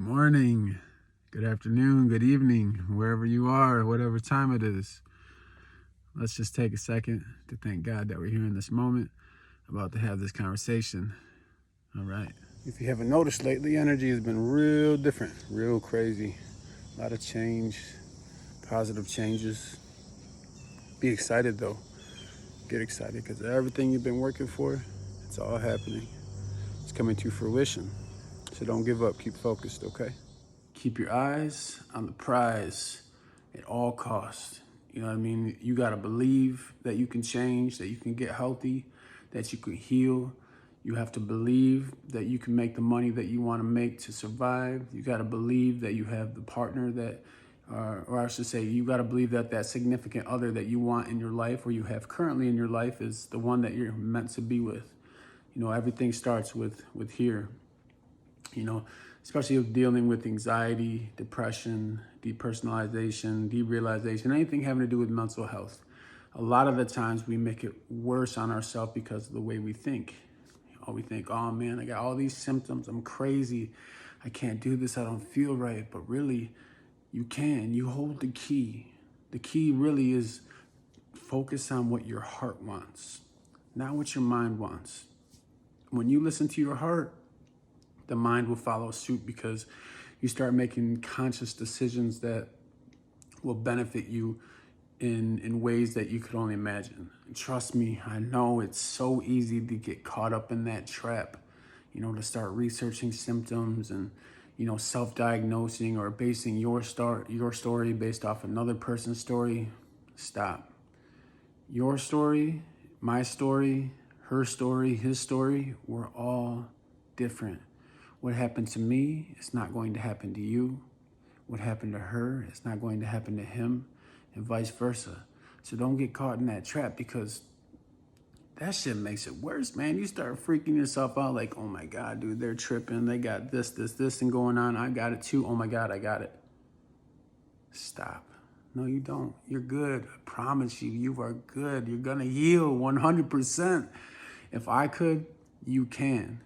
Morning, good afternoon, good evening, wherever you are, whatever time it is. Let's just take a second to thank God that we're here in this moment, about to have this conversation. All right. If you haven't noticed lately, energy has been real different, real crazy. A lot of change, positive changes. Be excited though. Get excited because everything you've been working for, it's all happening. It's coming to fruition. So don't give up. Keep focused, okay? Keep your eyes on the prize at all costs. You know what I mean? You got to believe that you can change, that you can get healthy, that you can heal. You have to believe that you can make the money that you want to make to survive. You got to believe that you have the partner that, or I should say, you got to believe that that significant other that you want in your life, or you have currently in your life, is the one that you're meant to be with. You know, everything starts with here. You know, especially with dealing with anxiety, depression, depersonalization, derealization, anything having to do with mental health. A lot of the times we make it worse on ourselves because of the way we think. Or we think, oh man, I got all these symptoms, I'm crazy, I can't do this, I don't feel right. But really, you can. You hold the key. The key really is focus on what your heart wants, not what your mind wants. When you listen to your heart, the mind will follow suit because you start making conscious decisions that will benefit you in ways that you could only imagine. And trust me, I know it's so easy to get caught up in that trap, you know, to start researching symptoms and, you know, self-diagnosing or basing your story based off another person's story. Stop. Your story, my story, her story, his story, we're all different. What happened to me is not going to happen to you. What happened to her is not going to happen to him, and vice versa. So don't get caught in that trap, because that shit makes it worse, man. You start freaking yourself out like, oh my God, dude, they're tripping. They got this, and going on. I got it too. Oh my God, I got it. Stop. No, you don't. You're good. I promise you, you are good. You're gonna heal 100%. If I could, you can.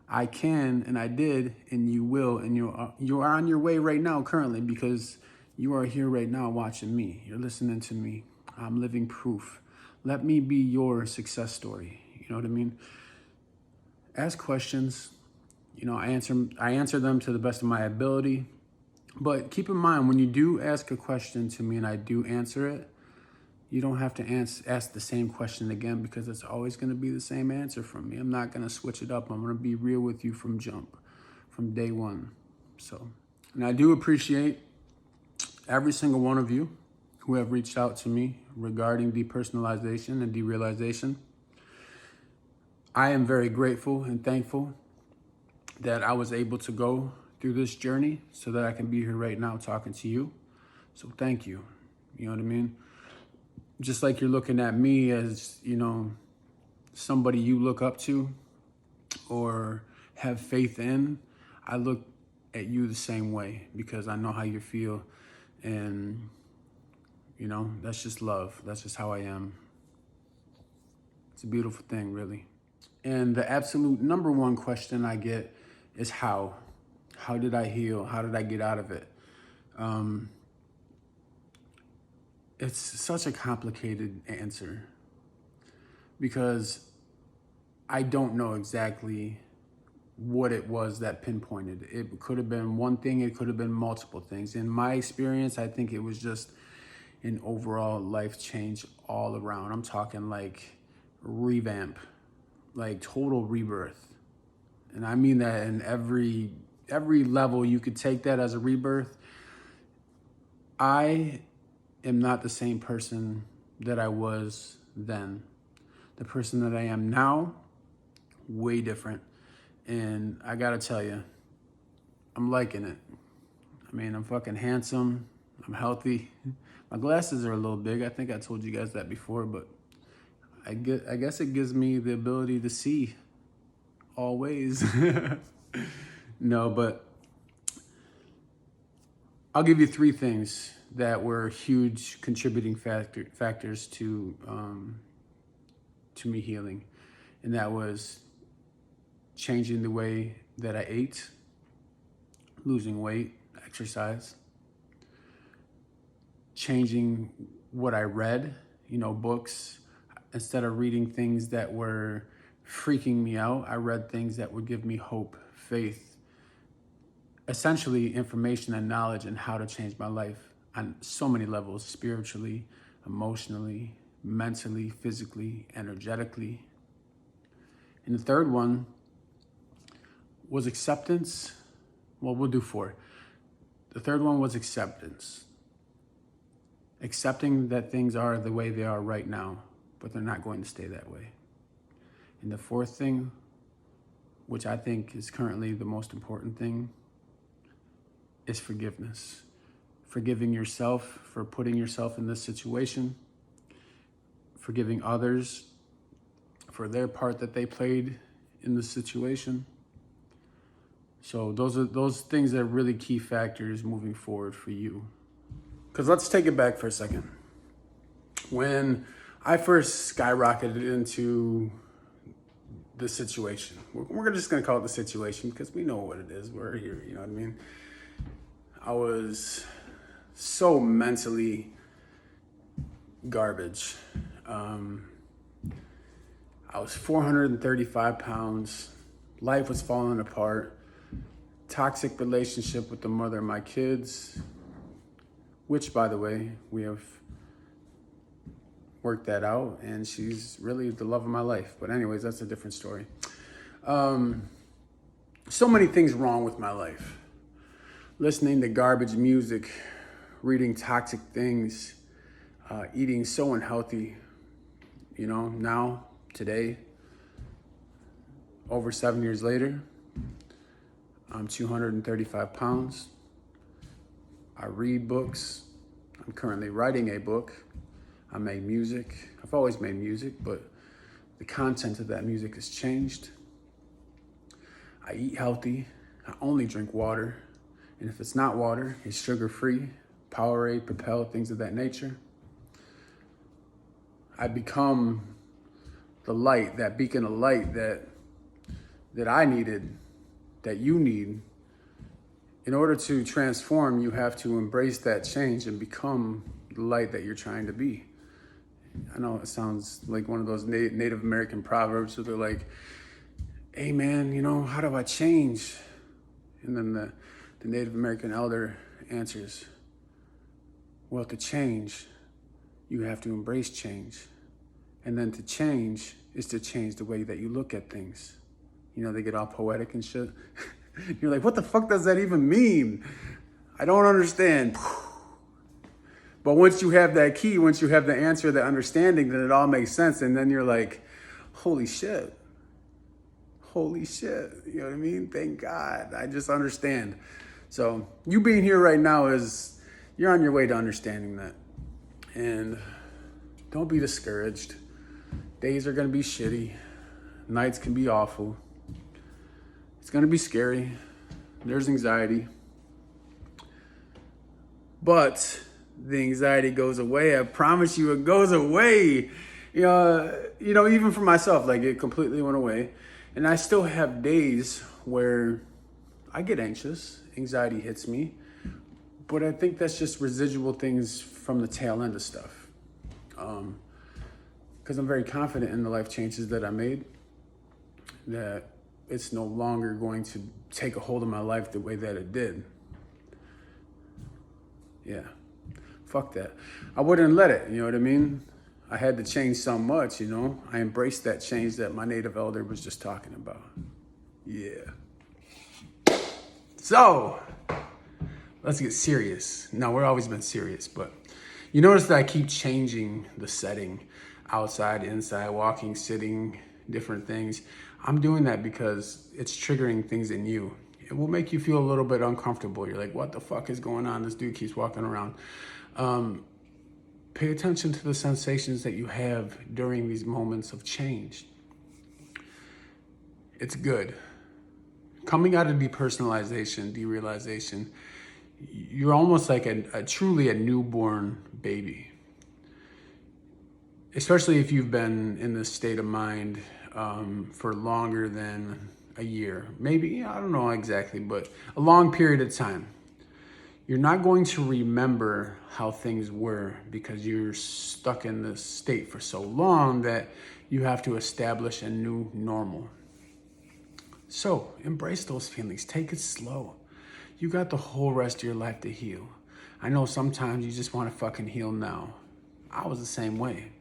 I can, and I did, and you will, and you're on your way right now currently, because you are here right now watching me. You're listening to me. I'm living proof. Let me be your success story. You know what I mean? Ask questions. You know, I answer them to the best of my ability. But keep in mind, when you do ask a question to me and I do answer it, you don't have to ask the same question again, because it's always going to be the same answer from me. I'm not going to switch it up. I'm going to be real with you from day one. So, and I do appreciate every single one of you who have reached out to me regarding depersonalization and derealization. I am very grateful and thankful that I was able to go through this journey so that I can be here right now talking to you. So thank you. You know what I mean? Just like you're looking at me as, you know, somebody you look up to or have faith in, I look at you the same way, because I know how you feel. And, you know, that's just love. That's just how I am. It's a beautiful thing, really. And the absolute number one question I get is how? How did I heal? How did I get out of it? It's such a complicated answer, because I don't know exactly what it was that pinpointed. It could have been one thing, it could have been multiple things. In my experience, I think it was just an overall life change all around. I'm talking like revamp, like total rebirth. And I mean that in every level you could take that as a rebirth. I am not the same person that I was then. The person that I am now, way different. And I gotta tell you, I'm liking it. I mean, I'm fucking handsome. I'm healthy. My glasses are a little big. I think I told you guys that before, but I guess it gives me the ability to see always. No, but I'll give you three things that were huge contributing factors to me healing, and that was changing the way that I ate, losing weight, exercise, changing what I read, books. Instead of reading things that were freaking me out, I read things that would give me hope, faith, essentially information and knowledge on how to change my life on so many levels: spiritually, emotionally, mentally, physically, energetically. And the third one was acceptance. Well, we'll do 4. The third one was acceptance. Accepting that things are the way they are right now, but they're not going to stay that way. And the fourth thing, which I think is currently the most important thing, is forgiveness. Forgiving yourself for putting yourself in this situation, forgiving others for their part that they played in the situation. So those things are really key factors moving forward for you. Because let's take it back for a second. When I first skyrocketed into the situation, we're just going to call it the situation because we know what it is. We're here, you know what I mean? I was so mentally garbage. I was 435 pounds. Life was falling apart. Toxic relationship with the mother of my kids, which, by the way, we have worked that out, and she's really the love of my life. But anyways, that's a different story. So many things wrong with my life. Listening to garbage music, reading toxic things, eating so unhealthy. Now, today, over 7 years later, I'm 235 pounds. I read books. I'm currently writing a book. I make music. I've always made music, but the content of that music has changed. I eat healthy. I only drink water. And if it's not water, it's sugar-free, Powerade, Propel, things of that nature. I become the light, that beacon of light that I needed, that you need. In order to transform, you have to embrace that change and become the light that you're trying to be. I know it sounds like one of those Native American proverbs where they're like, hey man, how do I change? And then the Native American elder answers, well, to change, you have to embrace change. And then to change is to change the way that you look at things. They get all poetic and shit. You're like, what the fuck does that even mean? I don't understand. But once you have that key, once you have the answer, the understanding, then it all makes sense. And then you're like, holy shit. Holy shit. You know what I mean? Thank God. I just understand. So you being here right now you're on your way to understanding that. And don't be discouraged. Days are going to be shitty. Nights can be awful. It's going to be scary. There's anxiety. But the anxiety goes away. I promise you it goes away. Even for myself, it completely went away. And I still have days where I get anxious. Anxiety hits me. But I think that's just residual things from the tail end of stuff. Because I'm very confident in the life changes that I made, that it's no longer going to take a hold of my life the way that it did. Yeah, fuck that. I wouldn't let it, you know what I mean? I had to change so much, I embraced that change that my native elder was just talking about. Yeah. So, let's get serious. Now, we've always been serious, but you notice that I keep changing the setting. Outside, inside, walking, sitting, different things. I'm doing that because it's triggering things in you. It will make you feel a little bit uncomfortable. You're like, what the fuck is going on? This dude keeps walking around. Pay attention to the sensations that you have during these moments of change. It's good. Coming out of depersonalization, derealization, you're almost like truly a newborn baby. Especially if you've been in this state of mind for longer than a year, maybe, I don't know exactly, but a long period of time, you're not going to remember how things were because you're stuck in this state for so long that you have to establish a new normal. So embrace those feelings. Take it slow. You got the whole rest of your life to heal. I know sometimes you just want to fucking heal now. I was the same way.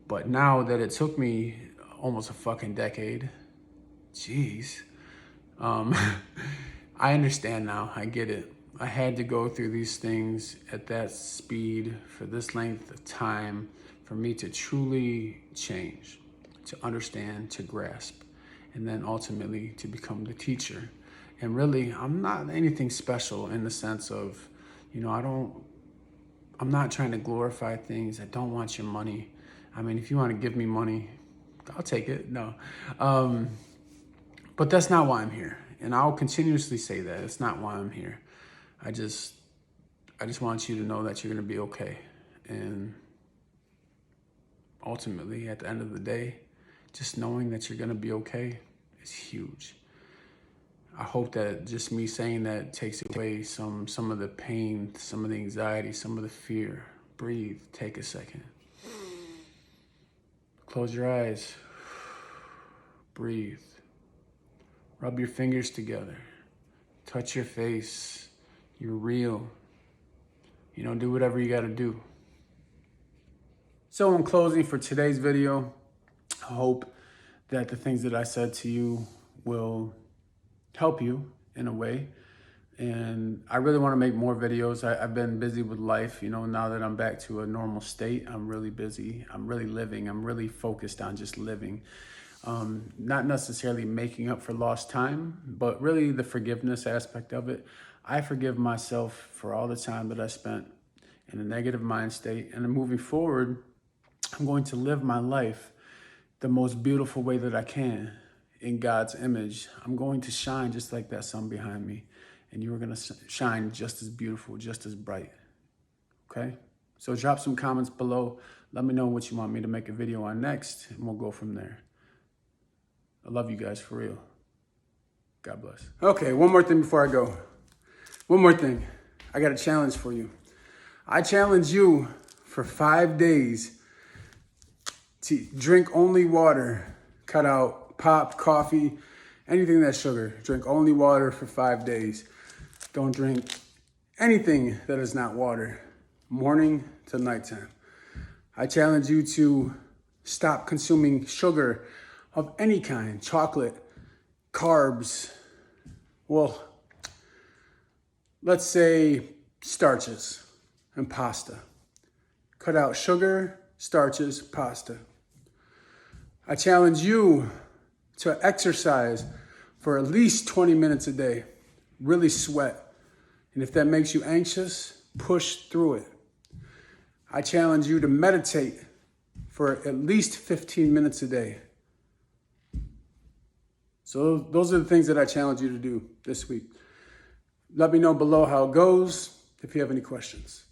But now that it took me almost a fucking decade, jeez, I understand now. I get it. I had to go through these things at that speed for this length of time for me to truly change, to understand, to grasp, and then ultimately to become the teacher. And really, I'm not anything special in the sense of, I'm not trying to glorify things. I don't want your money. I mean, if you want to give me money, I'll take it. No. But that's not why I'm here. And I'll continuously say that. It's not why I'm here. I just want you to know that you're going to be okay. And ultimately, at the end of the day, just knowing that you're going to be okay is huge. I hope that just me saying that takes away some of the pain, some of the anxiety, some of the fear. Breathe. Take a second. Close your eyes. Breathe. Rub your fingers together. Touch your face. You're real. Do whatever you got to do. So in closing for today's video, I hope that the things that I said to you will help you in a way. And I really want to make more videos. I've been busy with life. Now that I'm back to a normal state, I'm really busy. I'm really living. I'm really focused on just living. Not necessarily making up for lost time, but really the forgiveness aspect of it. I forgive myself for all the time that I spent in a negative mind state. And moving forward, I'm going to live my life the most beautiful way that I can in God's image. I'm going to shine just like that sun behind me. And you are going to shine just as beautiful, just as bright. Okay? So drop some comments below. Let me know what you want me to make a video on next, and we'll go from there. I love you guys for real. God bless. Okay, one more thing before I go. One more thing. I got a challenge for you. I challenge you for 5 days to drink only water. Cut out pop, coffee, anything that's sugar. Drink only water for 5 days. Don't drink anything that is not water, morning to nighttime. I challenge you to stop consuming sugar of any kind, chocolate, carbs, well, let's say starches and pasta. Cut out sugar, starches, pasta. I challenge you to exercise for at least 20 minutes a day. Really sweat. And if that makes you anxious, push through it. I challenge you to meditate for at least 15 minutes a day. So those are the things that I challenge you to do this week. Let me know below how it goes if you have any questions.